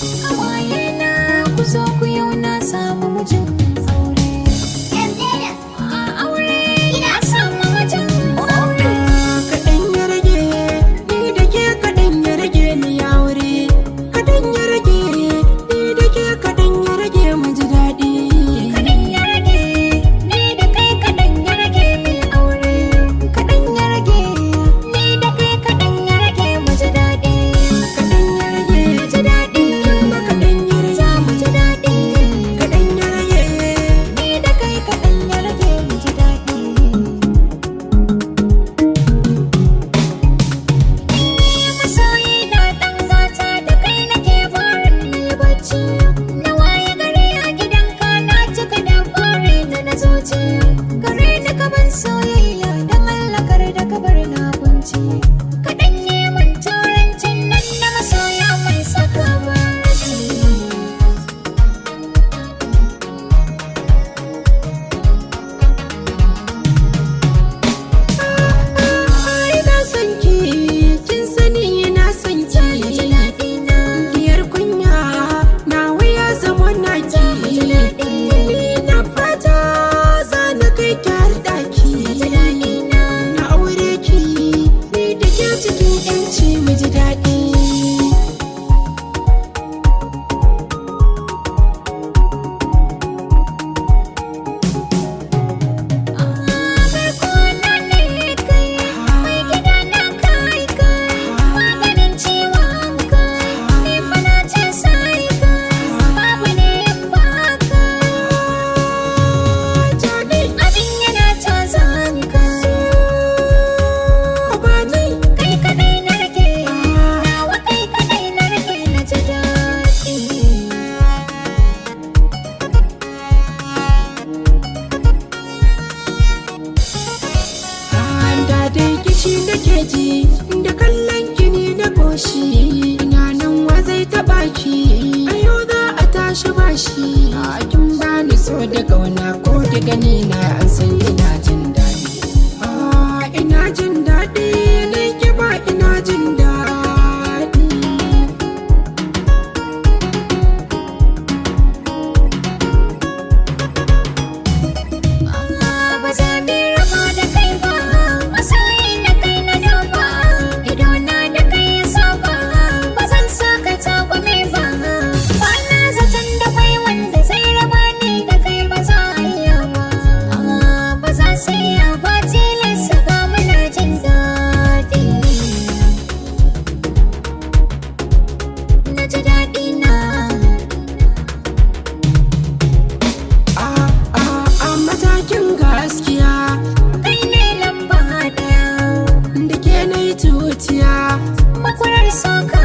Hawaye na ku zo ku yau na samu mijin aure. Aure ina samu mijin aure. Kaɗan ya rage ni da ke kaɗan ya rage ni aure. Kaɗan ya rage ni da ke kaɗan ya rage mu ji daɗi. Kaɗan ya rage ni da kai kaɗan ya rage mi aure. Kaɗan ya rage ni da kai kaɗan ya rage mu ji daɗi. Kaɗan ya rage Mu ji daɗi. kuma kaɗan ya rage. Za mu ji daɗi. Kaɗan ya rage Ni da kai kaɗan ya rage mu ji daɗi. Masoyi na ɗan gata da kai nake barin ni bacci. Na waye gari a gidanka na cika da buri na zuci. Gare ni ka ban soyayya don Allah kar da ka bar na kunci. Kaɗan yi min turancin nan na masoya mai saka barci. ina son ki kin sani ina son ki. Ji daɗi na, Diyar kunya na wuya zama naki. ji daɗi. Na fata za na kai ki har ɗaki. Ji daɗi na. Na aure ki ni da ke cikin ƴanci mu ji daɗi. Barkona ne kai, mai gida na kai kai, maganin ciwon kai, ni fa na ce sai kai, babu ne in baka. Jadi Abin yana cazan kai, bani kai kaɗai na rage, nawa kai kaɗai na rage na ji daɗi. da dai kishi nake ji da kallon kini na goshi. Ina nan wa zai taɓa ki a yau za a tashi bashi. Kin bani so da ƙauna ko da gani na an san ina jin daɗi. Ina jin daɗi na ki ba ina jin daɗi. Ba za mu raba da kai ba, masoyi na kai na duba, idona da kai ya saba, ba zan saka takwame ba. Ba na zaton da kai wanda zai raba ni da kai ba za a iya ba. Ba za su iya ba tilasta ga muna jin daɗi. Na ji daɗi na. A matakin gaskiya Kai ne lamba ɗaya, da ke na yi tutiya. makwarar soka